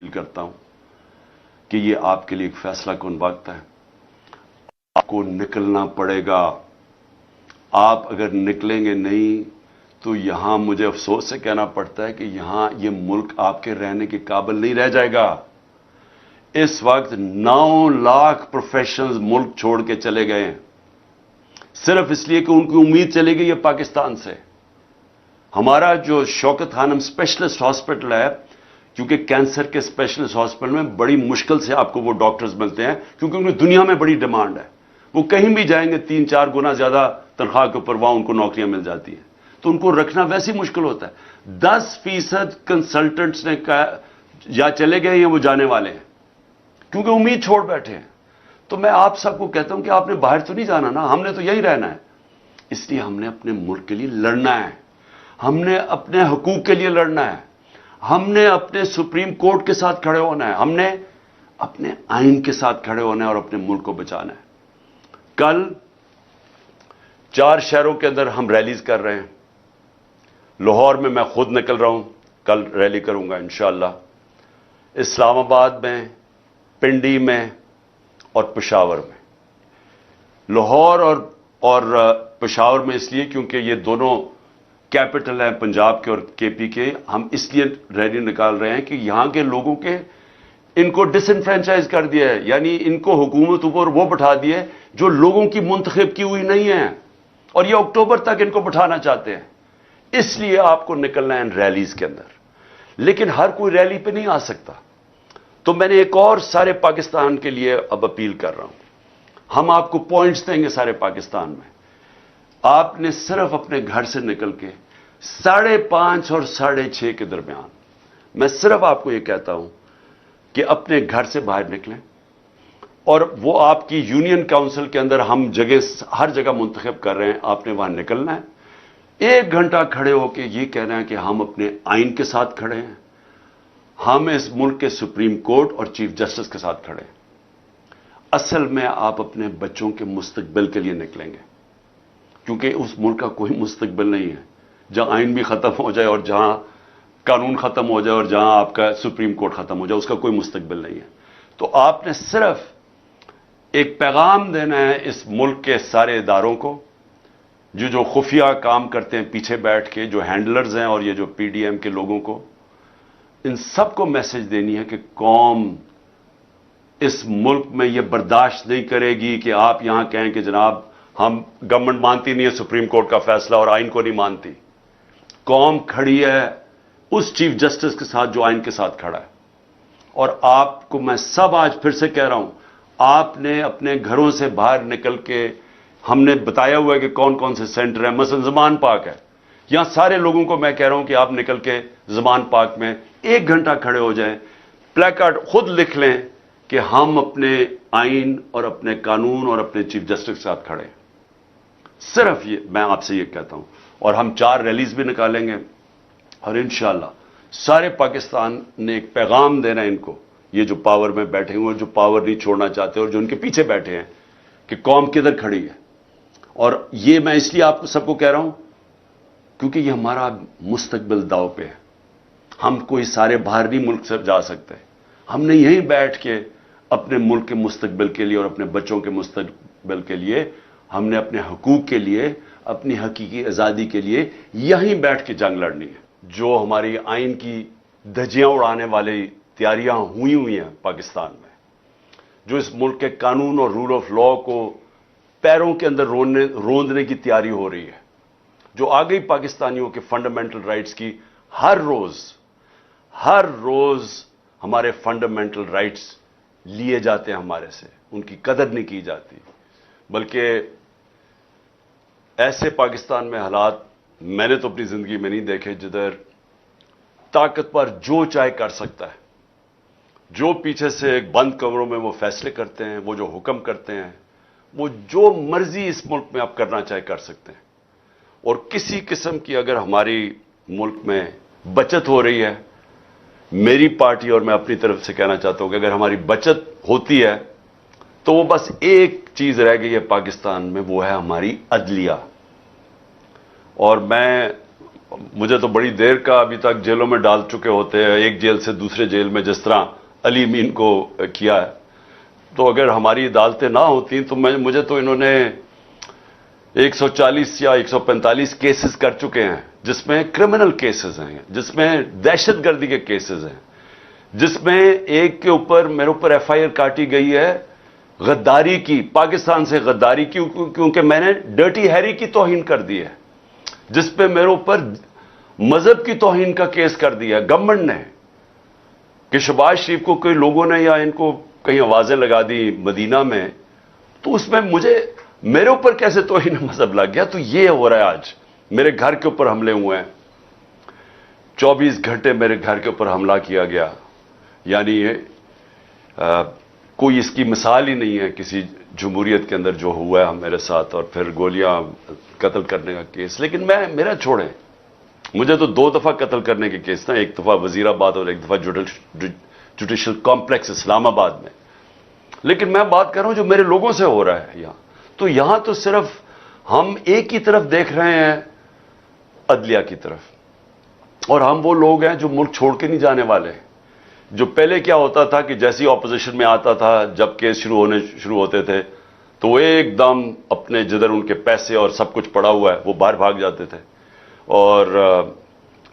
کرتا ہوں کہ یہ آپ کے لیے ایک فیصلہ کن وقت ہے. آپ کو نکلنا پڑے گا. آپ اگر نکلیں گے نہیں تو یہاں مجھے افسوس سے کہنا پڑتا ہے کہ یہاں یہ ملک آپ کے رہنے کے قابل نہیں رہ جائے گا. اس وقت 9 لاکھ پروفیشنلز ملک چھوڑ کے چلے گئے ہیں صرف اس لیے کہ ان کی امید چلی گئی ہے پاکستان سے. ہمارا جو شوکت خانم اسپیشلسٹ ہاسپٹل ہے، کیونکہ کینسر کے اسپیشلسٹ ہاسپٹل میں بڑی مشکل سے آپ کو وہ ڈاکٹرز ملتے ہیں، کیونکہ ان کی دنیا میں بڑی ڈیمانڈ ہے. وہ کہیں بھی جائیں گے 3-4 گنا زیادہ تنخواہ کے اوپر وہاں ان کو نوکریاں مل جاتی ہیں، تو ان کو رکھنا ویسے مشکل ہوتا ہے. 10% کنسلٹنٹس نے کہا یا چلے گئے یا وہ جانے والے ہیں کیونکہ امید چھوڑ بیٹھے ہیں. تو میں آپ سب کو کہتا ہوں کہ آپ نے باہر تو نہیں جانا نا، ہم نے تو یہی رہنا ہے. اس لیے ہم نے اپنے ملک کے لیے لڑنا ہے، ہم نے اپنے حقوق کے لیے لڑنا ہے، ہم نے اپنے سپریم کورٹ کے ساتھ کھڑے ہونا ہے، ہم نے اپنے آئین کے ساتھ کھڑے ہونا ہے اور اپنے ملک کو بچانا ہے. کل 4 شہروں کے اندر ہم ریلیز کر رہے ہیں. لاہور میں خود نکل رہا ہوں، کل ریلی کروں گا انشاءاللہ. اسلام آباد میں، پنڈی میں اور پشاور میں. لاہور اور پشاور میں اس لیے کیونکہ یہ دونوں کیپٹل ہیں پنجاب کے اور کے پی کے. ہم اس لیے ریلی نکال رہے ہیں کہ یہاں کے لوگوں کے ان کو ڈس انفرینچائز کر دیا ہے، یعنی ان کو حکومت اوپر وہ بٹھا دیے جو لوگوں کی منتخب کی ہوئی نہیں ہے، اور یہ اکتوبر تک ان کو بٹھانا چاہتے ہیں. اس لیے آپ کو نکلنا ہے ان ریلیز کے اندر. لیکن ہر کوئی ریلی پہ نہیں آ سکتا، تو میں نے ایک اور سارے پاکستان کے لیے اب اپیل کر رہا ہوں. ہم آپ کو پوائنٹس دیں گے سارے پاکستان میں. آپ نے صرف اپنے گھر سے نکل کے 5:30 اور 6:30 کے درمیان، میں صرف آپ کو یہ کہتا ہوں کہ اپنے گھر سے باہر نکلیں، اور وہ آپ کی یونین کاؤنسل کے اندر ہم ہر جگہ منتخب کر رہے ہیں، آپ نے وہاں نکلنا ہے. 1 گھنٹہ کھڑے ہو کے یہ کہنا ہے کہ ہم اپنے آئین کے ساتھ کھڑے ہیں، ہم اس ملک کے سپریم کورٹ اور چیف جسٹس کے ساتھ کھڑے ہیں. اصل میں آپ اپنے بچوں کے مستقبل کے لیے نکلیں گے، کیونکہ اس ملک کا کوئی مستقبل نہیں ہے جہاں آئین بھی ختم ہو جائے اور جہاں قانون ختم ہو جائے اور جہاں آپ کا سپریم کورٹ ختم ہو جائے، اس کا کوئی مستقبل نہیں ہے. تو آپ نے صرف ایک پیغام دینا ہے اس ملک کے سارے اداروں کو جو خفیہ کام کرتے ہیں پیچھے بیٹھ کے، جو ہینڈلرز ہیں اور یہ جو پی ڈی ایم کے لوگوں کو، ان سب کو میسج دینی ہے کہ قوم اس ملک میں یہ برداشت نہیں کرے گی کہ آپ یہاں کہیں کہ جناب ہم گورنمنٹ مانتی نہیں ہے سپریم کورٹ کا فیصلہ اور آئین کو نہیں مانتی. قوم کھڑی ہے اس چیف جسٹس کے ساتھ جو آئین کے ساتھ کھڑا ہے. اور آپ کو میں سب آج پھر سے کہہ رہا ہوں، آپ نے اپنے گھروں سے باہر نکل کے، ہم نے بتایا ہوا ہے کہ کون کون سے سینٹر ہیں، مثلا زمان پاک ہے. یہاں سارے لوگوں کو میں کہہ رہا ہوں کہ آپ نکل کے زمان پاک میں 1 گھنٹہ کھڑے ہو جائیں، پلیکارڈ خود لکھ لیں کہ ہم اپنے آئین اور اپنے قانون اور اپنے چیف جسٹس کے ساتھ کھڑے ہیں. صرف یہ میں آپ سے یہ کہتا ہوں. اور ہم 4 ریلیز بھی نکالیں گے، اور انشاءاللہ سارے پاکستان نے ایک پیغام دینا ہے ان کو، یہ جو پاور میں بیٹھے ہوئے، جو پاور نہیں چھوڑنا چاہتے اور جو ان کے پیچھے بیٹھے ہیں، کہ قوم کدھر کھڑی ہے. اور یہ میں اس لیے آپ سب کو کہہ رہا ہوں کیونکہ یہ ہمارا مستقبل داؤ پہ ہے. ہم کوئی سارے باہر نہیں ملک سے جا سکتے، ہم نے یہیں بیٹھ کے اپنے ملک کے مستقبل کے لیے اور اپنے بچوں کے مستقبل کے لیے، ہم نے اپنے حقوق کے لیے، اپنی حقیقی آزادی کے لیے یہیں بیٹھ کے جنگ لڑنی ہے. جو ہماری آئین کی دھجیاں اڑانے والی تیاریاں ہوئی ہیں پاکستان میں، جو اس ملک کے قانون اور رول آف لا کو پیروں کے اندر روندنے کی تیاری ہو رہی ہے، جو آ گئی پاکستانیوں کے فنڈامنٹل رائٹس کی. ہر روز ہمارے فنڈامنٹل رائٹس لیے جاتے ہیں ہمارے سے، ان کی قدر نہیں کی جاتی. بلکہ ایسے پاکستان میں حالات میں نے تو اپنی زندگی میں نہیں دیکھے جدھر طاقتور جو چاہے کر سکتا ہے، جو پیچھے سے ایک بند کمروں میں وہ فیصلے کرتے ہیں، وہ جو حکم کرتے ہیں، وہ جو مرضی اس ملک میں آپ کرنا چاہے کر سکتے ہیں. اور کسی قسم کی اگر ہماری ملک میں بچت ہو رہی ہے، میری پارٹی اور میں اپنی طرف سے کہنا چاہتا ہوں کہ اگر ہماری بچت ہوتی ہے تو وہ بس ایک چیز رہ گئی ہے پاکستان میں، وہ ہے ہماری عدلیہ. اور میں مجھے تو بڑی دیر کا ابھی تک جیلوں میں ڈال چکے ہوتے ہیں, ایک جیل سے دوسرے جیل میں, جس طرح علی امین کو کیا ہے. تو اگر ہماری عدالتیں نہ ہوتی تو مجھے تو انہوں نے 140 یا 145 کیسز کر چکے ہیں, جس میں کرمنل کیسز ہیں, جس میں دہشت گردی کے کیسز ہیں, جس میں ایک کے اوپر میرے اوپر ایف آئی آر کاٹی گئی ہے غداری کی, پاکستان سے غداری کی, کیونکہ میں نے ڈرٹی ہیری کی توہین کر دی ہے, جس پہ میرے اوپر مذہب کی توہین کا کیس کر دیا ہے گورنمنٹ نے, کہ شہباز شریف کو کئی لوگوں نے یا ان کو کہیں آوازیں لگا دی مدینہ میں, تو اس میں میرے اوپر کیسے توہین مذہب لگ گیا. تو یہ ہو رہا ہے آج. میرے گھر کے اوپر حملے ہوئے ہیں, 24 گھنٹے میرے گھر کے اوپر حملہ کیا گیا, یعنی کوئی اس کی مثال ہی نہیں ہے کسی جمہوریت کے اندر جو ہوا ہے میرے ساتھ, اور پھر گولیاں قتل کرنے کا کیس. لیکن میرا چھوڑیں, مجھے تو 2 دفعہ قتل کرنے کے کیس تھا, ایک دفعہ وزیر آباد اور ایک دفعہ جوڈیشل کمپلیکس اسلام آباد میں. لیکن میں بات کر رہا ہوں جو میرے لوگوں سے ہو رہا ہے یہاں. تو یہاں تو صرف ہم ایک ہی طرف دیکھ رہے ہیں, عدلیہ کی طرف, اور ہم وہ لوگ ہیں جو ملک چھوڑ کے نہیں جانے والے. جو پہلے کیا ہوتا تھا کہ جیسی اپوزیشن میں آتا تھا, جب کیس شروع ہوتے تھے تو وہ ایک دم اپنے جدھر ان کے پیسے اور سب کچھ پڑا ہوا ہے وہ باہر بھاگ جاتے تھے, اور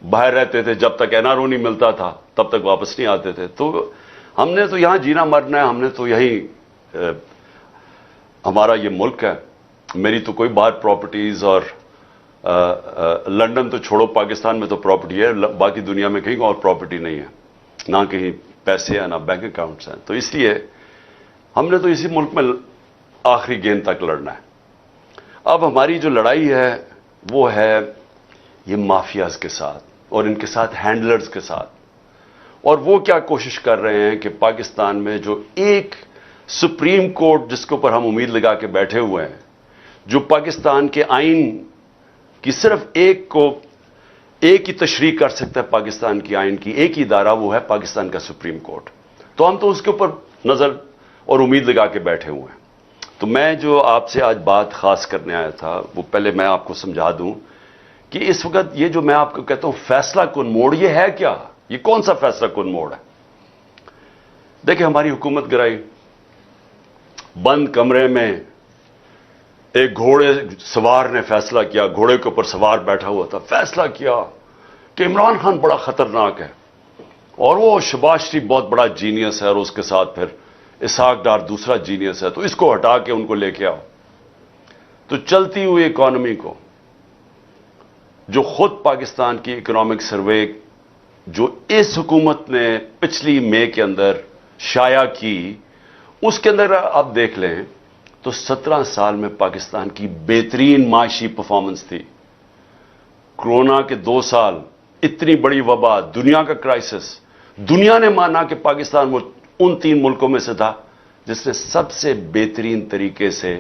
باہر رہتے تھے جب تک این آر او نہیں ملتا تھا, تب تک واپس نہیں آتے تھے. تو ہم نے تو یہاں جینا مرنا ہے, ہم نے تو یہی, ہمارا یہ ملک ہے. میری تو کوئی باہر پراپرٹیز, اور لنڈن تو چھوڑو, پاکستان میں تو پراپرٹی ہے, باقی دنیا میں کہیں اور پراپرٹی نہیں ہے, نہ کہیں پیسے ہیں نہ بینک اکاؤنٹس ہیں. تو اس لیے ہم نے تو اسی ملک میں آخری گیند تک لڑنا ہے. اب ہماری جو لڑائی ہے وہ ہے یہ مافیاز کے ساتھ اور ان کے ساتھ ہینڈلرز کے ساتھ. اور وہ کیا کوشش کر رہے ہیں کہ پاکستان میں جو ایک سپریم کورٹ جس کے اوپر ہم امید لگا کے بیٹھے ہوئے ہیں, جو پاکستان کے آئین کی صرف ایک ہی تشریح کر سکتا ہے, پاکستان کی آئین کی ایک ہی ادارہ, وہ ہے پاکستان کا سپریم کورٹ. تو ہم تو اس کے اوپر نظر اور امید لگا کے بیٹھے ہوئے ہیں. تو میں جو آپ سے آج بات خاص کرنے آیا تھا, وہ پہلے میں آپ کو سمجھا دوں کہ اس وقت یہ جو میں آپ کو کہتا ہوں فیصلہ کن موڑ, یہ ہے کیا, یہ کون سا فیصلہ کن موڑ ہے. دیکھیں, ہماری حکومت گرائی, بند کمرے میں ایک گھوڑے سوار نے فیصلہ کیا, گھوڑے کے اوپر سوار بیٹھا ہوا تھا, فیصلہ کیا کہ عمران خان بڑا خطرناک ہے, اور وہ شہباز شریف بہت بڑا جینیس ہے, اور اس کے ساتھ پھر اسحاق ڈار دوسرا جینیس ہے, تو اس کو ہٹا کے ان کو لے کے آؤ. تو چلتی ہوئی اکانومی کو, جو خود پاکستان کی اکنامک سروے جو اس حکومت نے پچھلی مئی کے اندر شائع کی, اس کے اندر آپ دیکھ لیں تو 17 سال میں پاکستان کی بہترین معاشی پرفارمنس تھی. کرونا کے 2 سال, اتنی بڑی وبا, دنیا کا کرائسس, دنیا نے مانا کہ پاکستان وہ ان 3 ملکوں میں سے تھا جس نے سب سے بہترین طریقے سے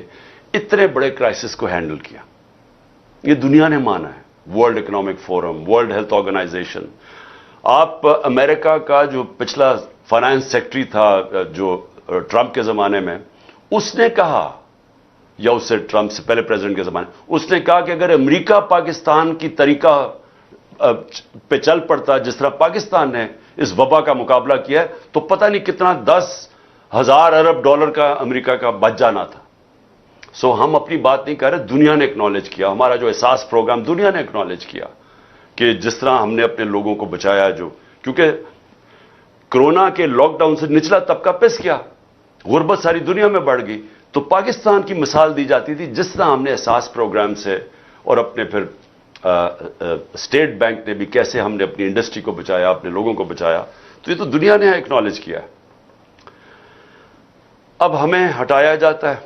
اتنے بڑے کرائسس کو ہینڈل کیا. یہ دنیا نے مانا ہے, world economic forum, world health organization. آپ امریکہ کا جو پچھلا فائنانس سیکٹری تھا جو ٹرمپ کے زمانے میں, اس نے کہا, یا اس سے ٹرمپ سے پہلے پریزیڈنٹ کے زمانے, اس نے کہا کہ اگر امریکہ پاکستان کی طریقہ پہ چل پڑتا جس طرح پاکستان نے اس وبا کا مقابلہ کیا ہے, تو پتہ نہیں کتنا 10,000 ارب ڈالر کا امریکہ کا بچ جانا تھا. سو ہم اپنی بات نہیں کر رہے, دنیا نے اکنالج کیا, ہمارا جو احساس پروگرام دنیا نے اکنالج کیا کہ جس طرح ہم نے اپنے لوگوں کو بچایا, جو کیونکہ کرونا کے لاک ڈاؤن سے نچلا طبقہ پس گیا, غربت ساری دنیا میں بڑھ گئی. تو پاکستان کی مثال دی جاتی تھی جس طرح ہم نے احساس پروگرام سے, اور اپنے پھر اسٹیٹ بینک نے بھی کیسے ہم نے اپنی انڈسٹری کو بچایا, اپنے لوگوں کو بچایا. تو یہ تو دنیا نے اکنالج کیا ہے. اب ہمیں ہٹایا جاتا ہے.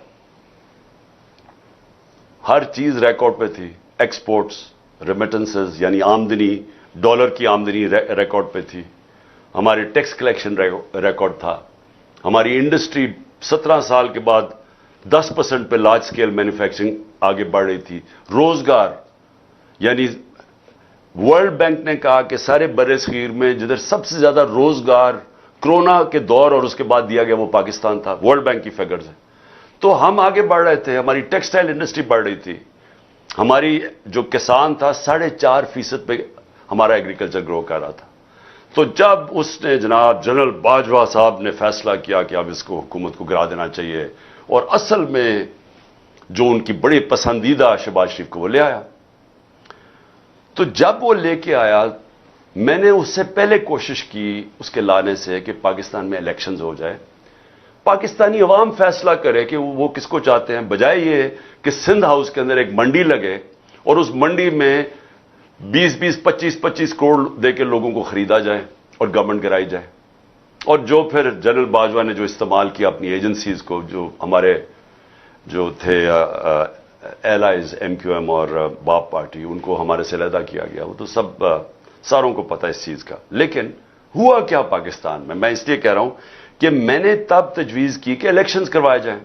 ہر چیز ریکارڈ پہ تھی, ایکسپورٹس, ریمیٹنسز یعنی آمدنی, ڈالر کی آمدنی ریکارڈ پہ تھی, ہمارے ٹیکس کلیکشن ریکارڈ تھا, ہماری انڈسٹری 17 سال کے بعد 10% پہ لارج سکیل مینوفیکچرنگ آگے بڑھ رہی تھی. روزگار, یعنی ورلڈ بینک نے کہا کہ سارے بر صغیر میں جدھر سب سے زیادہ روزگار کرونا کے دور اور اس کے بعد دیا گیا وہ پاکستان تھا, ورلڈ بینک کی فگرز ہیں. تو ہم آگے بڑھ رہے تھے, ہماری ٹیکسٹائل انڈسٹری بڑھ رہی تھی, ہماری جو کسان تھا 4.5% پہ ہمارا ایگریکلچر گرو کر رہا تھا. تو جب اس نے جناب جنرل باجوہ صاحب نے فیصلہ کیا کہ اب اس کو حکومت کو گرا دینا چاہیے، اور اصل میں جو ان کی بڑی پسندیدہ شہباز شریف کو وہ لے آیا. تو جب وہ لے کے آیا، میں نے اس سے پہلے کوشش کی اس کے لانے سے کہ پاکستان میں الیکشنز ہو جائے، پاکستانی عوام فیصلہ کرے کہ وہ کس کو چاہتے ہیں، بجائے یہ کہ سندھ ہاؤس کے اندر ایک منڈی لگے اور اس منڈی میں 25 کروڑ دے کے لوگوں کو خریدا جائے اور گورنمنٹ گرائی جائے. اور جو پھر جنرل باجوہ نے جو استعمال کیا اپنی ایجنسیز کو، جو ہمارے جو تھے ایلائز ایم کیو ایم اور باپ پارٹی، ان کو ہمارے سے علیحدہ کیا گیا. وہ تو ساروں کو پتہ اس چیز کا. لیکن ہوا کیا پاکستان میں اس لیے کہہ رہا ہوں کہ میں نے تب تجویز کی کہ الیکشنز کروائے جائیں.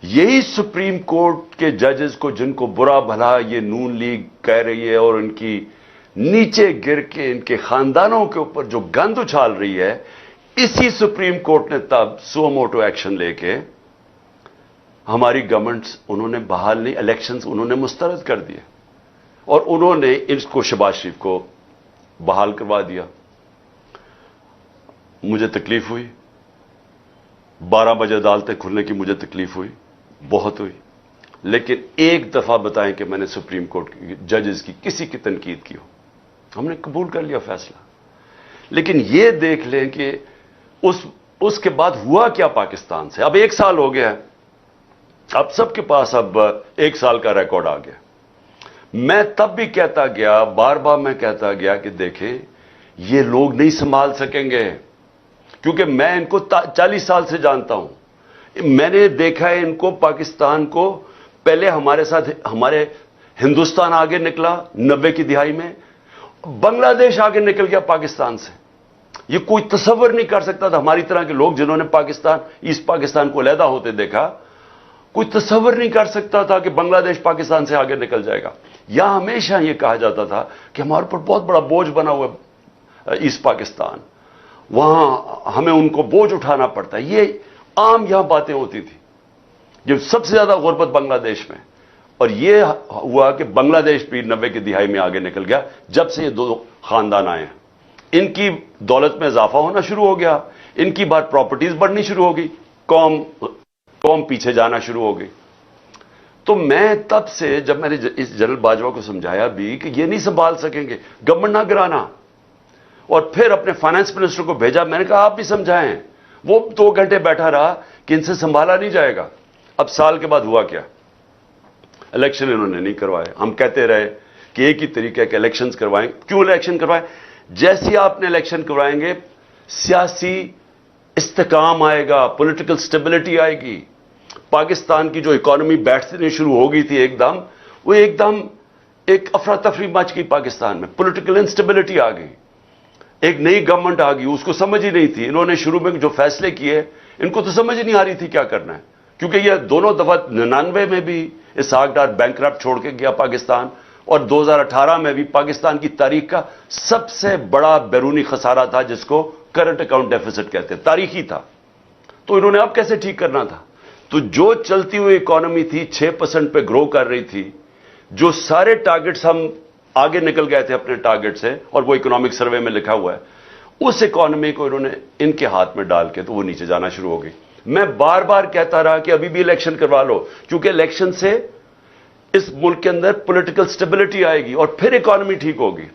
یہی سپریم کورٹ کے ججز کو، جن کو برا بھلا یہ نون لیگ کہہ رہی ہے اور ان کی نیچے گر کے ان کے خاندانوں کے اوپر جو گند اچھال رہی ہے، اسی سپریم کورٹ نے تب سو موٹو ایکشن لے کے ہماری گورنمنٹس انہوں نے بحال نہیں، الیکشنز انہوں نے مسترد کر دیے اور انہوں نے اس کو شہباز شریف کو بحال کروا دیا. مجھے تکلیف ہوئی، 12 بجے عدالتیں کھلنے کی مجھے تکلیف ہوئی، بہت ہوئی. لیکن ایک دفعہ بتائیں کہ میں نے سپریم کورٹ کی ججز کی کسی کی تنقید کی ہو، ہم نے قبول کر لیا فیصلہ. لیکن یہ دیکھ لیں کہ اس کے بعد ہوا کیا پاکستان سے. اب 1 سال ہو گیا ہے، اب سب کے پاس اب 1 سال کا ریکارڈ آ گیا. میں تب بھی کہتا گیا، بار بار میں کہتا گیا کہ دیکھیں یہ لوگ نہیں سنبھال سکیں گے، کیونکہ میں ان کو 40 سال سے جانتا ہوں. میں نے دیکھا ہے ان کو، پاکستان کو. پہلے ہمارے ساتھ ہمارے ہندوستان آگے نکلا 90 کی دہائی میں، بنگلہ دیش آگے نکل گیا پاکستان سے. یہ کوئی تصور نہیں کر سکتا تھا، ہماری طرح کے لوگ جنہوں نے ایسٹ پاکستان کو علیحدہ ہوتے دیکھا، کوئی تصور نہیں کر سکتا تھا کہ بنگلہ دیش پاکستان سے آگے نکل جائے گا. یہاں ہمیشہ یہ کہا جاتا تھا کہ ہمارے پر بہت بڑا بوجھ بنا ہوا ہے ایسٹ پاکستان، وہاں ہمیں ان کو بوجھ اٹھانا پڑتا ہے. یہ عام یہاں باتیں ہوتی تھی. یہ سب سے زیادہ غربت بنگلہ دیش میں، اور یہ ہوا کہ بنگلہ دیش بھی 90 کی دہائی میں آگے نکل گیا جب سے یہ 2 خاندان آئے ہیں. ان کی دولت میں اضافہ ہونا شروع ہو گیا، ان کی بات پراپرٹیز بڑھنی شروع ہو گئی، قوم پیچھے جانا شروع ہو گئی. تو میں تب سے جب میں نے اس جنرل باجوہ کو سمجھایا بھی کہ یہ نہیں سنبھال سکیں گے، گورنمنٹ نہ گرانا، اور پھر اپنے فائنانس منسٹر کو بھیجا. میں نے کہا آپ بھی سمجھائیں. وہ 2 گھنٹے بیٹھا رہا کہ ان سے سنبھالا نہیں جائے گا. اب سال کے بعد ہوا کیا؟ الیکشن انہوں نے نہیں کروائے. ہم کہتے رہے کہ ایک ہی طریقہ ہے کہ الیکشنز کروائیں. کیوں الیکشن کروائیں؟ جیسی آپ نے الیکشن کروائیں گے سیاسی استحکام آئے گا، پولیٹیکل سٹیبلٹی آئے گی. پاکستان کی جو اکانومی بیٹھنے شروع ہو گئی تھی ایک دم ایک افراتفری مچ گئی پاکستان میں، پولیٹیکل انسٹیبلٹی آ گئی. ایک نئی گورنمنٹ آ گئی، اس کو سمجھ ہی نہیں تھی. انہوں نے شروع میں جو فیصلے کیے ان کو تو سمجھ ہی نہیں آ رہی تھی کیا کرنا ہے، کیونکہ یہ دونوں دفعہ 99 میں بھی اسحاق ڈار بینکرپٹ چھوڑ کے گیا پاکستان، اور 2018 میں بھی پاکستان کی تاریخ کا سب سے بڑا بیرونی خسارہ تھا جس کو کرنٹ اکاؤنٹ ڈیفیسٹ کہتے ہیں، تاریخی تھا. تو انہوں نے اب کیسے ٹھیک کرنا تھا؟ تو جو چلتی ہوئی اکانومی تھی 6% پہ گرو کر رہی تھی، جو سارے ٹارگٹس ہم آگے نکل گئے تھے اپنے ٹارگٹ سے، اور وہ اکنامک سروے میں لکھا ہوا ہے، اس اکانومی کو انہوں نے ان کے ہاتھ میں ڈال کے تو وہ نیچے جانا شروع ہو گئی. میں بار بار کہتا رہا کہ ابھی بھی الیکشن کروا لو، کیونکہ الیکشن سے اس ملک کے اندر پولیٹیکل سٹیبلٹی آئے گی اور پھر اکانومی ٹھیک ہوگی.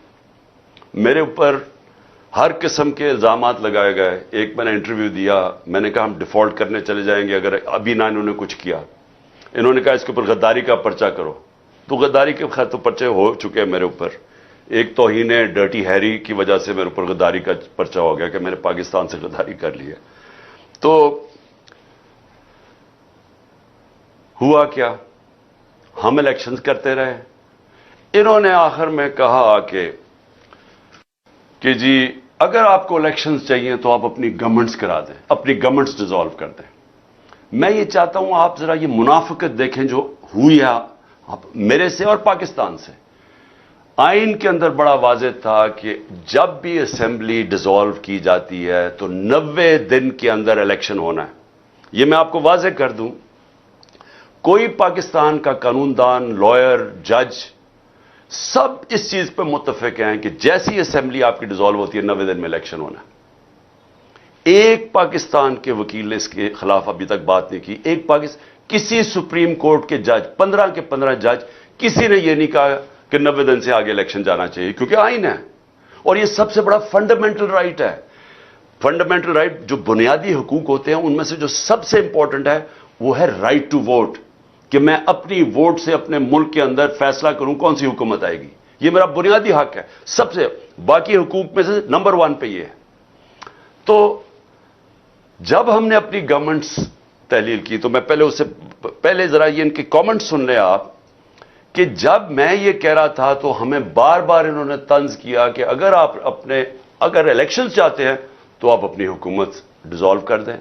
میرے اوپر ہر قسم کے الزامات لگائے گئے. ایک میں نے انٹرویو دیا، میں نے کہا ہم ڈیفالٹ کرنے چلے جائیں گے اگر ابھی نہ انہوں نے کچھ کیا. انہوں نے کہا اس کے اوپر غداری کا پرچہ کرو. تو غداری کے خیر تو پرچے ہو چکے ہیں میرے اوپر. ایک توہین ڈرٹی ہیری کی وجہ سے میرے اوپر غداری کا پرچہ ہو گیا کہ میں نے پاکستان سے غداری کر لی ہے. تو ہوا کیا؟ ہم الیکشنز کرتے رہے. انہوں نے آخر میں کہا کہ جی اگر آپ کو الیکشنز چاہیے تو آپ اپنی گورنمنٹس کرا دیں، اپنی گورنمنٹس ڈیزالو کر دیں. میں یہ چاہتا ہوں آپ ذرا یہ منافقت دیکھیں جو ہوئی ہے میرے سے اور پاکستان سے. آئین کے اندر بڑا واضح تھا کہ جب بھی اسمبلی ڈیزالو کی جاتی ہے تو 90 دن کے اندر الیکشن ہونا ہے. یہ میں آپ کو واضح کر دوں، کوئی پاکستان کا قانون دان، لائر، جج سب اس چیز پہ متفق ہیں کہ جیسی اسمبلی آپ کی ڈیزالو ہوتی ہے 90 دن میں الیکشن ہونا. ایک پاکستان کے وکیل نے اس کے خلاف ابھی تک بات نہیں کی. کسی سپریم کورٹ کے جج 15 کے 15 جج کسی نے یہ نہیں کہا کہ 90 دن سے آگے الیکشن جانا چاہیے، کیونکہ آئین ہے اور یہ سب سے بڑا فنڈامنٹل رائٹ ہے. فنڈامنٹل رائٹ جو بنیادی حقوق ہوتے ہیں ان میں سے جو سب سے امپورٹنٹ ہے وہ ہے رائٹ ٹو ووٹ، کہ میں اپنی ووٹ سے اپنے ملک کے اندر فیصلہ کروں کون سی حکومت آئے گی. یہ میرا بنیادی حق ہے. سب سے باقی حقوق میں سے نمبر 1 پہ یہ ہے. تو جب ہم نے اپنی گورنمنٹس تحلیل کی تو میں پہلے ذرا یہ ان کے کامنٹ سن لیں آپ، کہ جب میں یہ کہہ رہا تھا تو ہمیں بار بار انہوں نے طنز کیا کہ اگر الیکشنز چاہتے ہیں تو آپ اپنی حکومت ڈیزالو کر دیں.